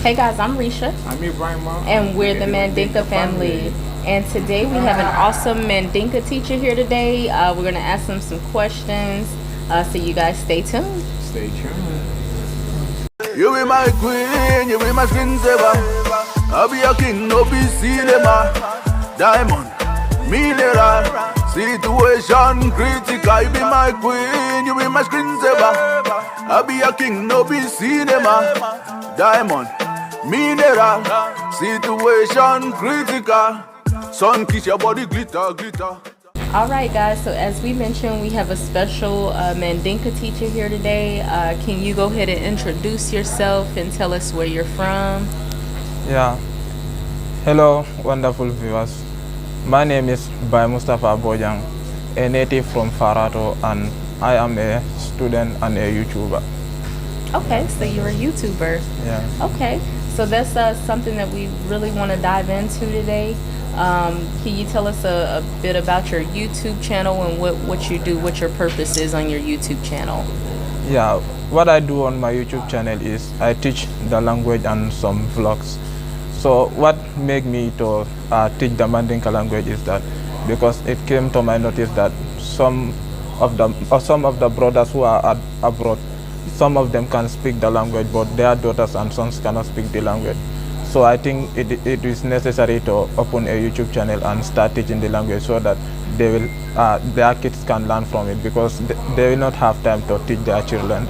Hey guys, I'm Risha. I'm Ibrahim. And we're the Mandinka family. And today we have an awesome Mandinka teacher here today. We're going to ask them some questions. So you guys stay tuned. Stay tuned. You be my queen, you be my screensaver. I be a king, no be cinema. Diamond, mineral, situation critical. You be my queen, you be my screensaver. I be a king, no be cinema. Diamond, mineral, situation critical. Sun kiss your body, glitter, glitter. All right, guys. So as we mentioned, we have a special Mandinka teacher here today. Can you go ahead and introduce yourself and tell us where you're from? Yeah. Hello, wonderful viewers. My name is Mustapha, a native from Farato, and I am a student and a YouTuber. Okay, so you're a YouTuber. Yeah. Okay, so that's something that we really want to dive into today. Can you tell us a bit about your YouTube channel and what you do, what your purpose is on your YouTube channel? Yeah, what I do on my YouTube channel is I teach the language and some vlogs. So what made me to teach the Mandinka language is that because it came to my notice that some of the brothers who are abroad, some of them can speak the language, but their daughters and sons cannot speak the language. So I think it is necessary to open a YouTube channel and start teaching the language so that they will, their kids can learn from it, because they will not have time to teach their children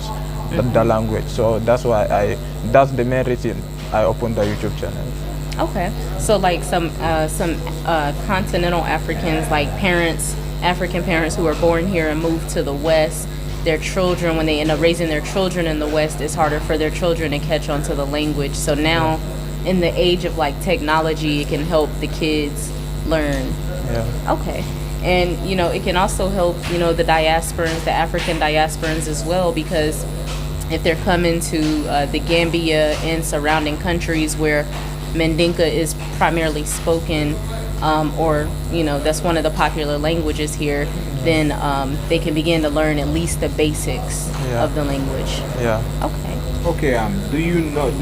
the language. So that's why that's the main reason I opened the YouTube channel. Okay, so like some continental Africans, like parents, African parents who are born here and move to the West, their children, when they end up raising their children in the West, it's harder for their children to catch on to the language. So now, in the age of like technology, it can help the kids learn. Yeah. Okay. And you know, it can also help, you know, the diasporans, the African diasporans as well, because if they're coming to the Gambia and surrounding countries where Mandinka is primarily spoken, or you know, that's one of the popular languages here, then they can begin to learn at least the basics of the language. Yeah. Okay. Okay. Do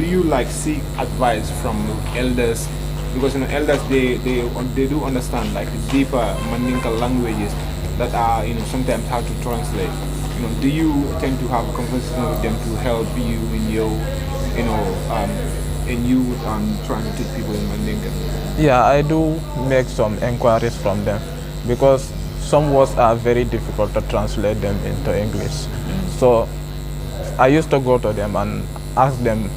you like seek advice from elders? Because elders they do understand like the deeper Mandinka languages that are sometimes hard to translate. Do you tend to have a conversation with them to help you in your trying to teach people in Mandinka? Yeah, I do make some inquiries from them, because some words are very difficult to translate them into English. So I used to go to them and ask them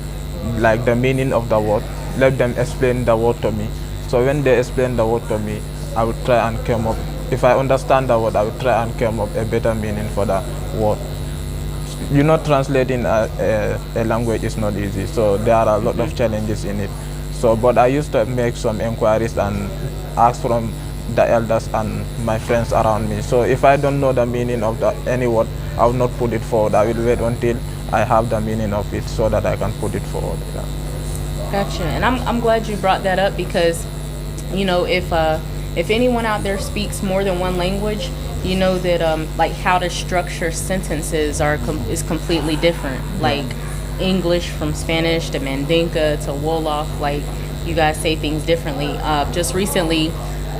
like the meaning of the word, let them explain the word to me. So when they explain the word to me, I would try and come up, if I understand the word, I would try and come up a better meaning for the word. Translating a language is not easy, so there are a lot of challenges in it. So, but I used to make some inquiries and ask from the elders and my friends around me. So if I don't know the meaning of any word, I will not put it forward. I will wait until I have the meaning of it so that I can put it forward. Yeah. Gotcha. And I'm glad you brought that up, because if anyone out there speaks more than one language, you know that like how to structure sentences is completely different. Like English from Spanish to Mandinka to Wolof, like you guys say things differently. Just recently,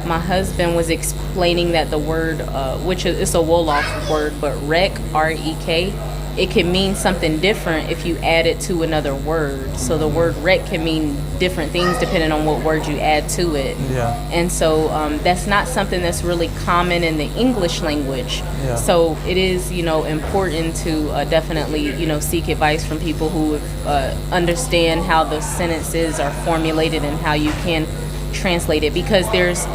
my husband was explaining that the word, which is a Wolof word, but rek, R-E-K, it can mean something different if you add it to another word. So the word rek can mean different things depending on what word you add to it. Yeah. And so that's not something that's really common in the English language. Yeah. So it is, important to definitely, seek advice from people who understand how the sentences are formulated and how you can translate it, because there's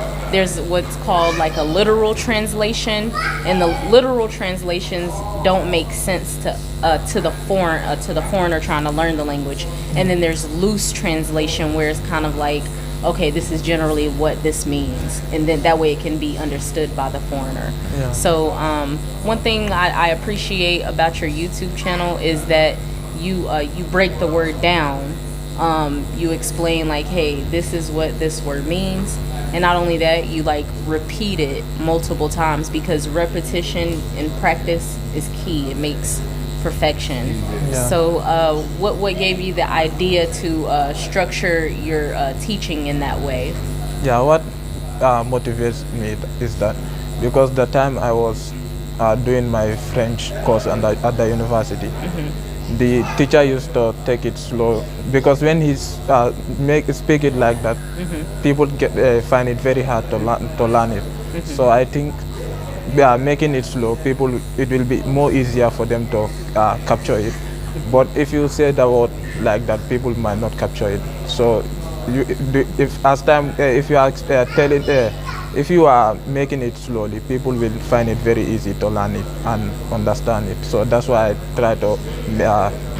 what's called like a literal translation, and the literal translations don't make sense to the foreigner trying to learn the language. And then there's loose translation, where it's kind of like, okay, this is generally what this means, and then that way it can be understood by the foreigner. Yeah. So one thing I appreciate about your YouTube channel is that you break the word down. You explain like, hey, this is what this word means. And not only that, you like repeat it multiple times, because repetition in practice is key. It makes perfection. Yeah. So what gave you the idea to structure your teaching in that way? Yeah, what motivates me is that because the time I was doing my French course at the university, the teacher used to take it slow because when he's speak it like that, people find it very hard to learn it. So I think making it slow, it will be more easier for them to capture it. But if you say the word like that, people might not capture it. So if you are making it slowly, people will find it very easy to learn it and understand it. So that's why I try to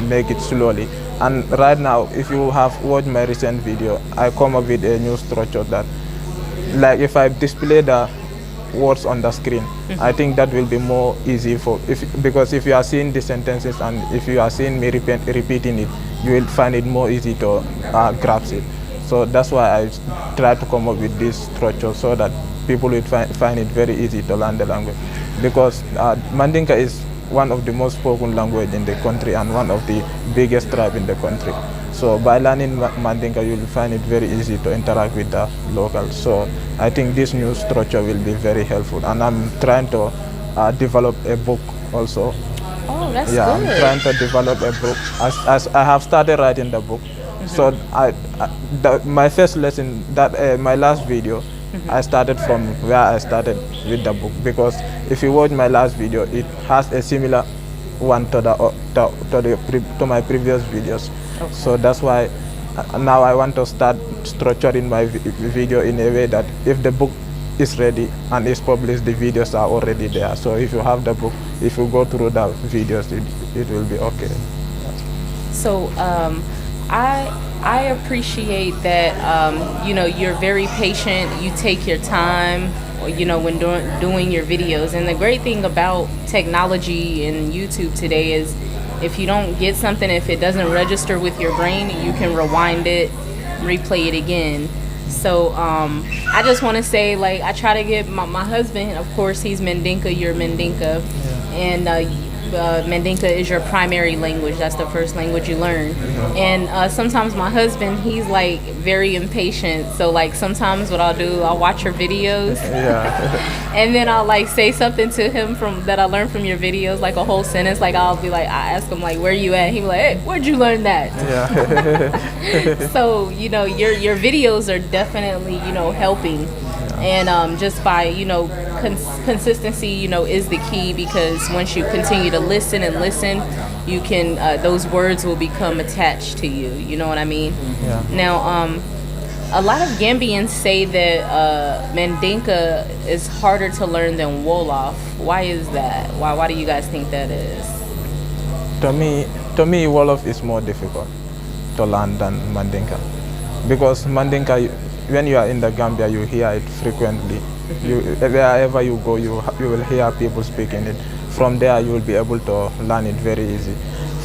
make it slowly. And right now, if you have watched my recent video, I come up with a new structure that, like, if I display the words on the screen, I think that will be more easy because if you are seeing the sentences and if you are seeing me repeating it, you will find it more easy to grasp it. So that's why I try to come up with this structure so that people will find it very easy to learn the language. Because Mandinka is one of the most spoken language in the country and one of the biggest tribe in the country. So by learning Mandinka, you will find it very easy to interact with the locals. So I think this new structure will be very helpful. And I'm trying to develop a book also. Oh, that's Yeah, good. I'm trying to develop a book. As I have started writing the book. So my first lesson, my last video, I started from where I started with the book, because if you watch my last video, it has a similar one to my previous videos. Okay. So that's why now I want to start structuring my video in a way that if the book is ready and is published, the videos are already there. So if you have the book, if you go through the videos, it will be okay. So I appreciate that you're very patient. You take your time, when doing your videos. And the great thing about technology and YouTube today is, if you don't get something, if it doesn't register with your brain, you can rewind it, replay it again. So I just want to say, like, I try to get my husband, of course, he's Mandinka, you're Mandinka, and Mandinka is your primary language. That's the first language you learn. And sometimes my husband, he's like very impatient. So like sometimes what I'll do, I'll watch your videos, and then I'll like say something to him that I learned from your videos, like a whole sentence. Like I'll be like, I ask him like, where you at? He be like, hey, where'd you learn that? Yeah. So your videos are definitely helping. And just by consistency is the key, because once you continue to listen and listen, you can those words will become attached to you. You know what I mean? Yeah. Now a lot of Gambians say that Mandinka is harder to learn than Wolof. Why is that? Why do you guys think that is? To me, Wolof is more difficult to learn than Mandinka, because Mandinka, when you are in the Gambia, you hear it frequently. Wherever you go, you will hear people speaking it. From there, you will be able to learn it very easy.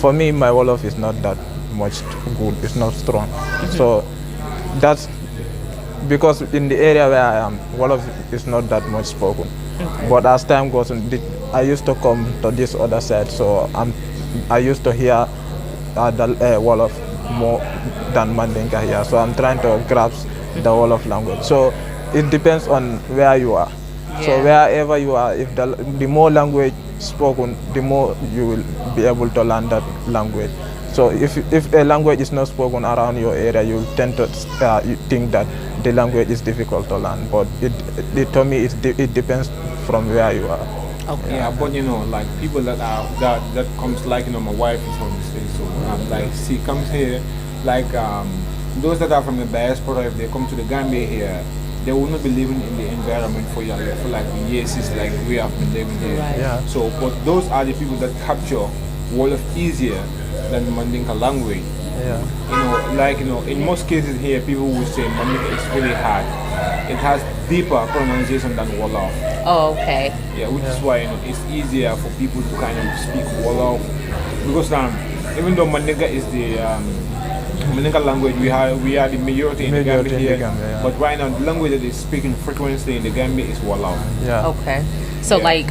For me, my Wolof is not that much good. It's not strong. So that's because in the area where I am, Wolof is not that much spoken. But as time goes on, I used to come to this other side, so I used to hear the Wolof more than Mandinka here. So I'm trying to grasp the Wolof language. So it depends on where you are. So wherever you are, if the more language spoken, the more you will be able to learn that language. So if a language is not spoken around your area, you will tend to think that the language is difficult to learn. But to me, it depends from where you are. Okay. Yeah, but like people that comes, like my wife is from the States, so like she comes here, like those that are from the diaspora, if they come to the Gambia here, they will not be living in the environment for like years since like we have been living here. Right. Yeah. So, but those are the people that capture Wolof easier than Mandinka language. Yeah. In most cases here, people will say Mandinka is really hard. It has deeper pronunciation than Wolof. Oh, okay. Yeah, which is why it's easier for people to kind of speak Wolof, because even though Mandinka is the Mandinka language, we are the majority in the Gambia here, yeah. but right now the language that is speaking frequently in the Gambia is Wolof. Yeah. Okay. So Yeah. like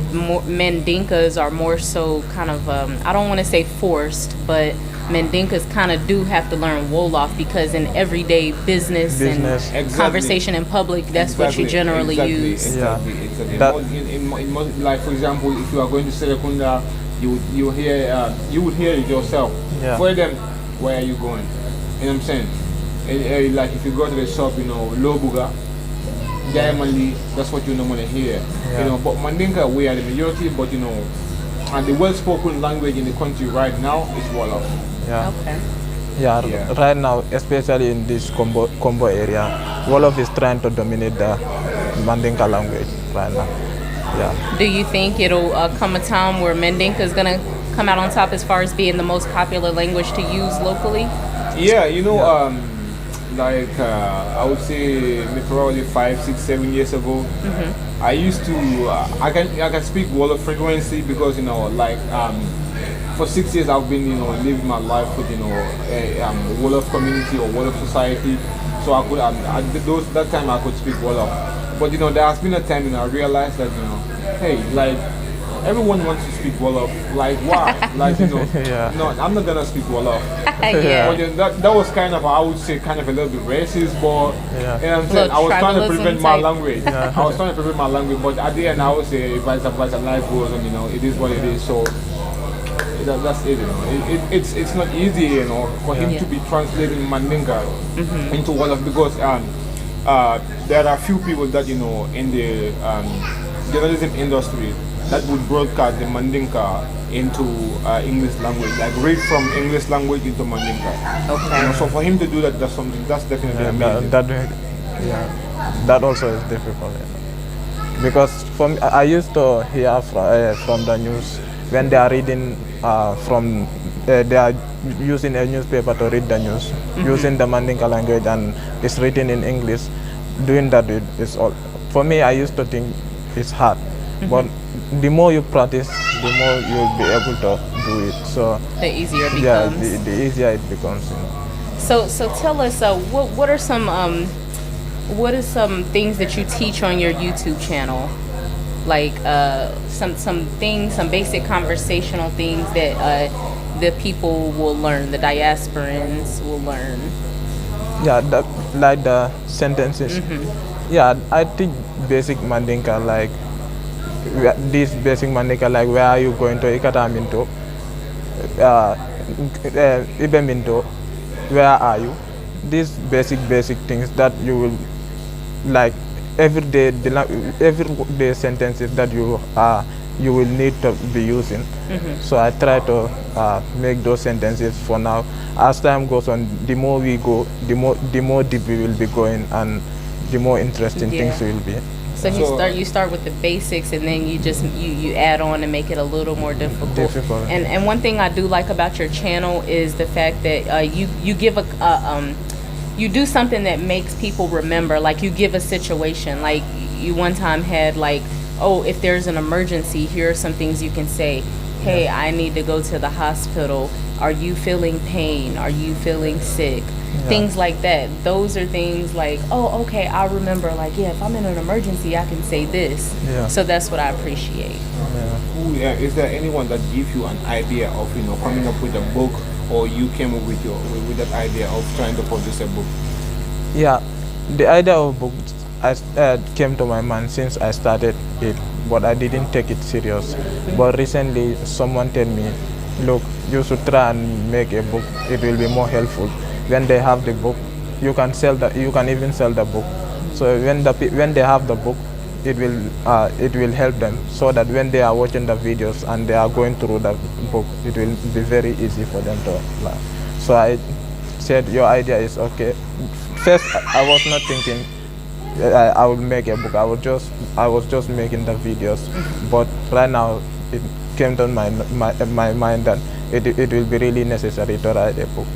Mandinkas are more so kind of I don't want to say forced, but Mandinkas kind of do have to learn Wolof because in everyday business. Business. and Exactly. conversation in public, that's what you generally use. Exactly. Yeah. Exactly. That- In most, like for example, if you are going to Serekunda, you would hear it yourself. Yeah. For them, where are you going? You know what I'm saying? Like if you go to the shop, Lobuga, Diamondly, that's what you normally hear. Yeah. But Mandinka, we are the majority, but and the well-spoken language in the country right now is Wolof. Yeah. Okay. Yeah, Yeah. right now, especially in this combo area, Wolof is trying to dominate the Mandinka language right now. Yeah. Do you think it'll come a time where Mandinka is gonna come out on top as far as being the most popular language to use locally? Yeah, I would say maybe probably 5, 6, 7 years ago, I used to I can speak Wolof frequency because for 6 years I've been living my life with Wolof community or Wolof society, so I could that time I could speak Wolof, but there has been a time I realized that hey, like everyone wants to speak Wolof, like why? Yeah. No, I'm not gonna speak Wolof. Yeah. But that was kind of, I would say, kind of a little bit racist, but Yeah. you know what I'm saying? I was trying to Tribalism prevent my type. language. I was trying to prevent my language, but at the end, I would say, vice versa, life goes on, it is what it is. So that's it, It's not easy, for him Yeah. to be translating Mandinka into Wolof because there are few people that, in the journalism industry that would broadcast the Mandinka into English language, like read from English language into Mandinka. Okay. So for him to do that, that's definitely amazing. That also is difficult. Because I used to hear from the news when they are reading they are using a newspaper to read the news using the Mandinka language and it's written in English. Doing that is all. For me, I used to think it's hard, but the more you practice, the more you'll be able to do it. So The easier it yeah, becomes. the easier it becomes. So tell us, what are some things that you teach on your YouTube channel? Like some things, some basic conversational things that the people will learn, the diasporans will learn. Yeah, like the sentences. Yeah, I think basic Mandinka, like this basic Mandinka, like where are you going to Ikata Minto, Ibe Minto, where are you? These basic things that you will like everyday sentences that you will need to be using. So I try to make those sentences for now. As time goes on, the more we go, the more deep we will be going, and the more interesting things will be. So you start with the basics, and then you add on and make it a little more difficult. And one thing I do like about your channel is the fact that you give you do something that makes people remember. Like you give a situation. Like you one time had like, oh, if there's an emergency, here are some things you can say. Hey, I need to go to the hospital. Are you feeling pain? Are you feeling sick? Things like that. Those are things like, oh, okay, I remember, like, yeah, if I'm in an emergency, I can say this. Yeah. So that's what I appreciate. Is there anyone that gives you an idea of coming up with a book, or you came up with that idea of trying to produce a book? Yeah, the idea of books came to my mind since I started it, but I didn't take it serious. But recently, someone told me, look, you should try and make a book. It will be more helpful. When they have the book, you can even sell the book. So when they have the book, it will help them, so that when they are watching the videos and they are going through the book, it will be very easy for them to learn. So I said, your idea is okay. First, I was not thinking I would make a book. I was just making the videos. But right now, it came to my mind that it will be really necessary to write a book.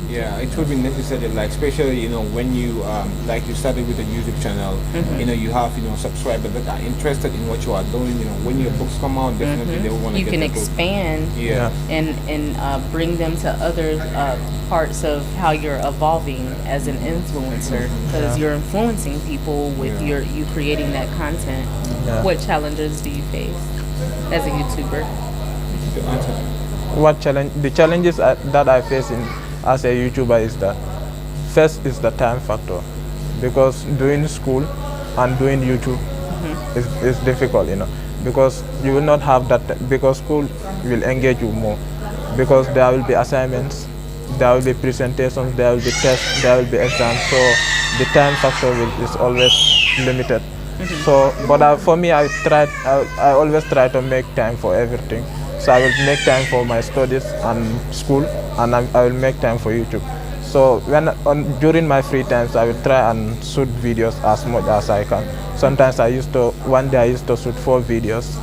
Yeah, it would be necessary, like especially when you like you started with a YouTube channel, you have subscribers that are interested in what you are doing. When your books come out, definitely they will want to You get can the book. expand Yeah. and bring them to other parts of how you're evolving as an influencer, because you're influencing people with you creating that content. Yeah. What challenges do you face as a YouTuber? To answer. What challenge? The challenges that I face as a YouTuber is that first is the time factor, because doing school and doing YouTube is difficult, because you will not have that, because school will engage you more, because there will be assignments, there will be presentations, there will be tests, there will be exams, so the time factor is always limited. So, but for me, I always try to make time for everything. So I will make time for my studies and school, and I will make time for YouTube. So during my free times, I will try and shoot videos as much as I can. Sometimes one day I used to shoot 4 videos,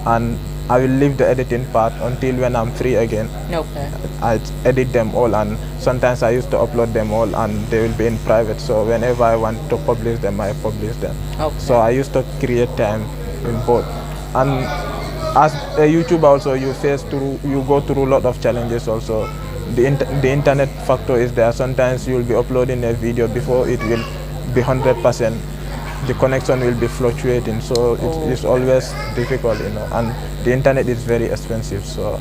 and I will leave the editing part until when I'm free again. Okay. I edit them all, and sometimes I used to upload them all, and they will be in private. So whenever I want to publish them, I publish them. Okay. So I used to create time in both. And as a YouTuber also, you go through a lot of challenges also. The internet factor is there. Sometimes you will be uploading a video before it will be 100%. The connection will be fluctuating, so it is always difficult, and the internet is very expensive. So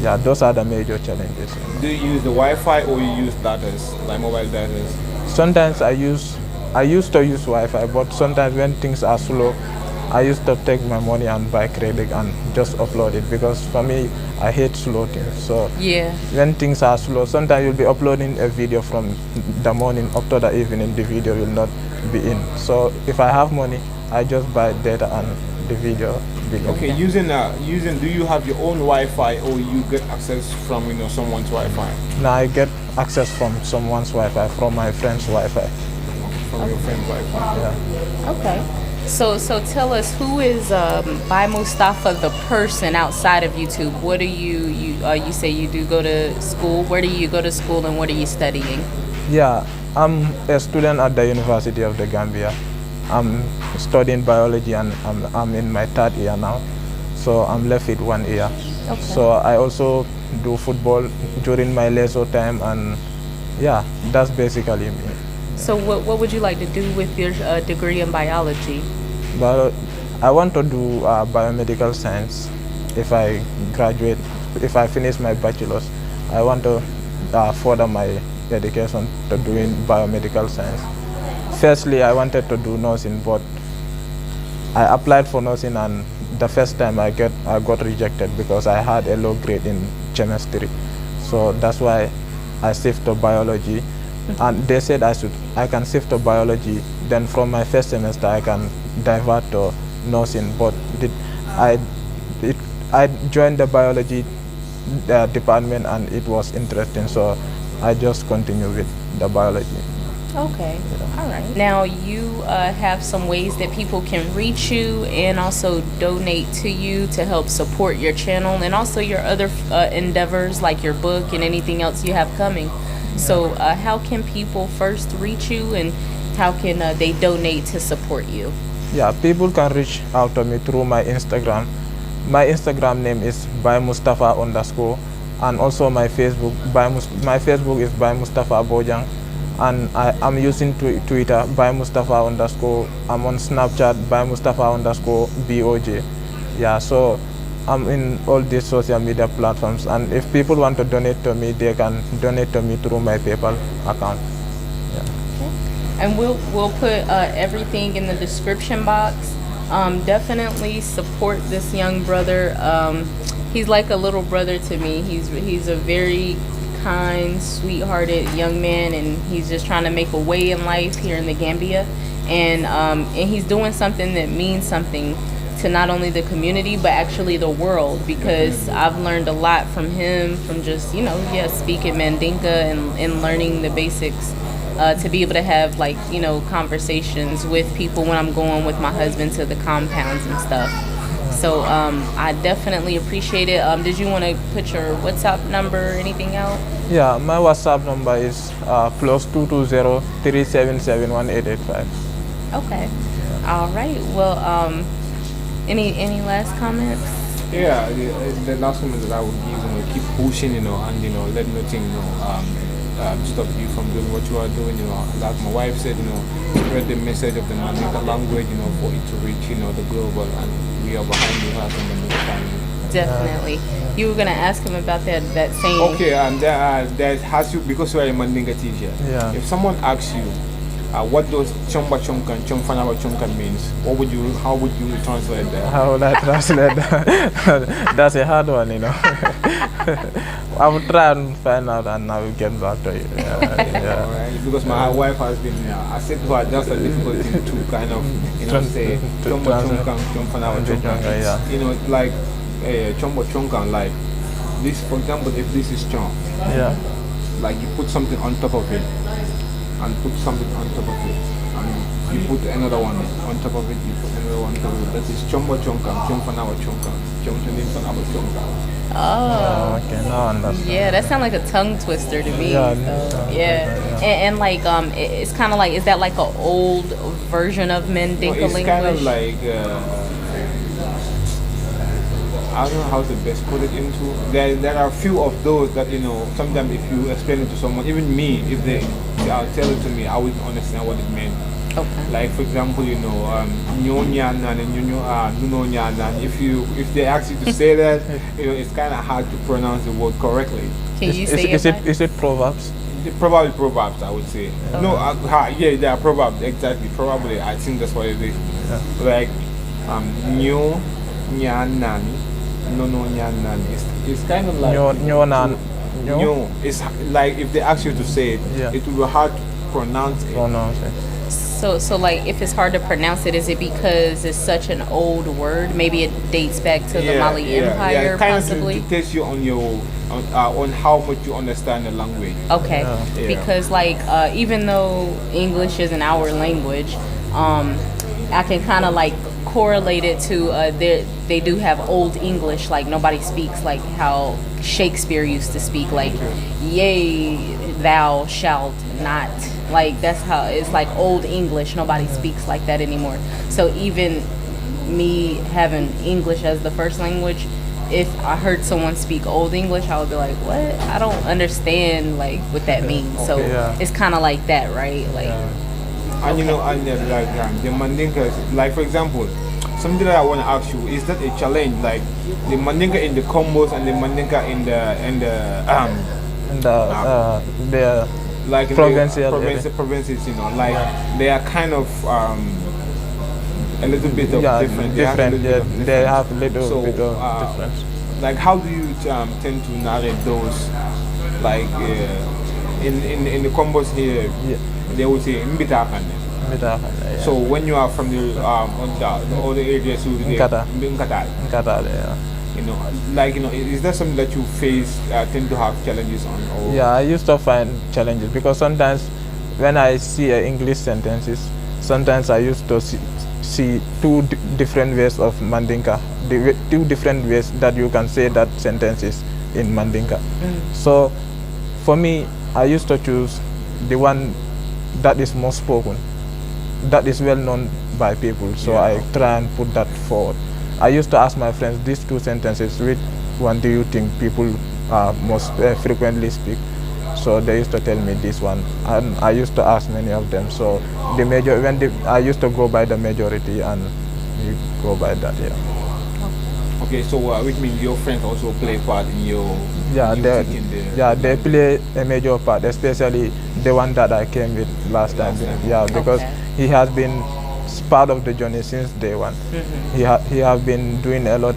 yeah, those are the major challenges. Do you use the Wi-Fi or you use data, like mobile data? Sometimes I used to use Wi-Fi, but sometimes when things are slow, I used to take my money and buy credit and just upload it, because for me, I hate slow things. So Yeah. when things are slow, sometimes you'll be uploading a video from the morning up to the evening, the video will not be in. So if I have money, I just buy data and the video will be Okay, using do you have your own Wi-Fi or you get access from someone's Wi-Fi? Now I get access from someone's Wi-Fi, from my friend's Wi-Fi. From your friend's Wi-Fi. Yeah. Okay. So tell us, who is by Mustapha the person outside of YouTube? What do you say you do go to school? Where do you go to school and what are you studying? Yeah, I'm a student at the University of the Gambia. I'm studying biology, and I'm in my 3rd year now. So I'm left with 1 year. Okay. So I also do football during my leisure time, and yeah, that's basically me. So what would you like to do with your degree in biology? But I want to do biomedical science. If I graduate, if I finish my bachelor's, I want to further my education to doing biomedical science. Firstly, I wanted to do nursing, but I applied for nursing, and the first time I got rejected because I had a low grade in chemistry. So that's why I shifted to biology. And they said I can shift to biology, then from my first semester I can divert to nursing, but I joined the biology department and it was interesting, so I just continue with the biology. Okay. All right. Now you have some ways that people can reach you and also donate to you to help support your channel and also your other endeavors like your book and anything else you have coming. So how can people first reach you, and how can they donate to support you? Yeah, people can reach out to me through my Instagram. My Instagram name is @Mustapha_, and also my Facebook. My Facebook is @Mustapha Bojang, and I'm using Twitter @Mustapha_. I'm on Snapchat @Mustapha_BOJ. Yeah, so I'm in all these social media platforms, and if people want to donate to me, they can donate to me through my PayPal account. Yeah. Okay. And we'll put everything in the description box. Definitely support this young brother. He's like a little brother to me. He's a very kind, sweet-hearted young man, and he's just trying to make a way in life here in the Gambia, and he's doing something that means something to not only the community but actually the world, because I've learned a lot from him, from just speaking Mandinka and learning the basics to be able to have conversations with people when I'm going with my husband to the compounds and stuff. So I definitely appreciate it. Did you want to put your WhatsApp number or anything out? Yeah, my WhatsApp number is +220 3771885. Okay. All right. Well, any last comments? Yeah, the last comment that I would give, keep pushing, and let nothing, stop you from doing what you are doing. Like my wife said, spread the message of the Mandinka language, for it to reach, the global, and we are behind you as a Mandinka family. Definitely. You were gonna ask him about that saying. Okay, and that has you, because you are a Mandinka teacher. Yeah. If someone asks you, what does chomba chonkan, chomfanawa chonkan means? How would you translate that? How would I translate that? That's a hard one, I will try and find out and I will get back to you. Yeah. Alright, because my wife has been, I said to her, just a difficult thing to kind of, say, chomba chonkan, chomfanawa chonkan. Yeah. Like, chomba chonkan, like, this, for example, if this is chom, Yeah. like you put something on top of it, and put something on top of it, and you put another one on top of it, you put another one on top of it. That is chombo chonkan, chomfanawa chonkan, chomfanawa chonkan. Oh. Okay, now I understand. Yeah, that sounds like a tongue twister to me. Yeah, So, yeah. And like it's kind of like, is that like an old version of Mandinka It's language? kind of like I don't know how to best put it into. There are a few of those that sometimes if you explain it to someone, even me, if they tell it to me, I would understand what it meant. Okay. Like for example, nyonyan and nunonyan, and if they ask you to say that, it's kind of hard to pronounce the word correctly. Can you say it? Is it Proverbs? Probably proverbs, I would say. No, yeah, they are proverbs, exactly. Probably, I think that's what it is. Yeah. Like nyo nyan nani, no nyan nani. It's kind of like Nyo. It's like if they ask you to say it, Yeah. it will be hard to pronounce it. Pronounce it. So like, if it's hard to pronounce it, is it because it's such an old word? Maybe it dates back to the Mali Empire, it kind possibly. of dictates you on how much you understand the language. Okay. Yeah. Because like, even though English isn't our language, I can kind of like correlate it to they do have old English, like nobody speaks like how Shakespeare used to speak, like yea thou shalt not, like that's how it's like old English. Nobody speaks like that anymore. So even me having English as the first language, if I heard someone speak old English, I would be like, what? I don't understand like what that means. So Yeah. it's kind of like that, right? Like And and like the Mandinkas, like for example, something that I want to ask you, is that a challenge? Like the Mandinka in the combos and the Mandinka in the like in provincial provinces, like they are kind of a little bit of different. They have a little So, bit of difference. Like how do you tend to narrate those? Like in the combos here, Yeah. they would say Mbitakan. Yeah. So when you are from the other areas, you Nkata. Nkata, Yeah. is that something that you face, tend to have challenges on? Or? Yeah, I used to find challenges because sometimes when I see English sentences, sometimes I used to see two different ways of Mandinka, two different ways that you can say that sentences in Mandinka. So for me, I used to choose the one that is most spoken, that is well known by people. So I try and put that forward. I used to ask my friends these two sentences, which one do you think people most frequently speak? So they used to tell me this one, and I used to ask many of them. So I used to go by the majority, and you go by that. Yeah. Okay, so which means your friends also play part in your music they play a major part, especially the one that I came with last time. Yeah, because he has been part of the journey since day one. He has been doing a lot.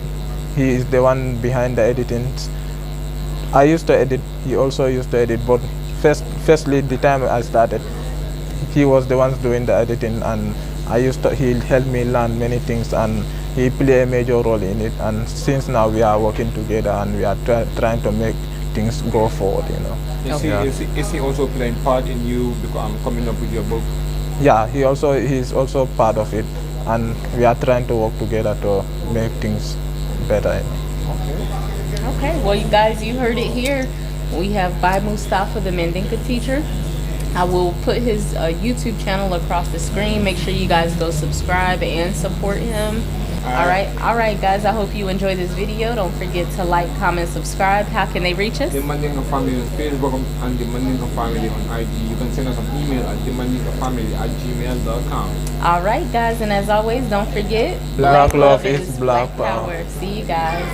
He is the one behind the editing. I used to edit. He also used to edit. But firstly, the time I started, he was the one doing the editing, and he helped me learn many things, and he played a major role in it. And since now we are working together, and we are trying to make things go forward. Is he also playing part in you coming up with your book? Yeah, he's also part of it, and we are trying to work together to make things better. Okay, well, you guys, you heard it here. We have by Mustapha, the Mandinka teacher. I will put his YouTube channel across the screen. Make sure you guys go subscribe and support him. All right, guys. I hope you enjoy this video. Don't forget to like, comment, subscribe. How can they reach us? The Mandinka Family on Facebook and the Mandinka Family on IG. You can send us an email at themandinkaFamily@gmail.com. All right, guys, and as always, don't forget, Black love is black power. See you guys.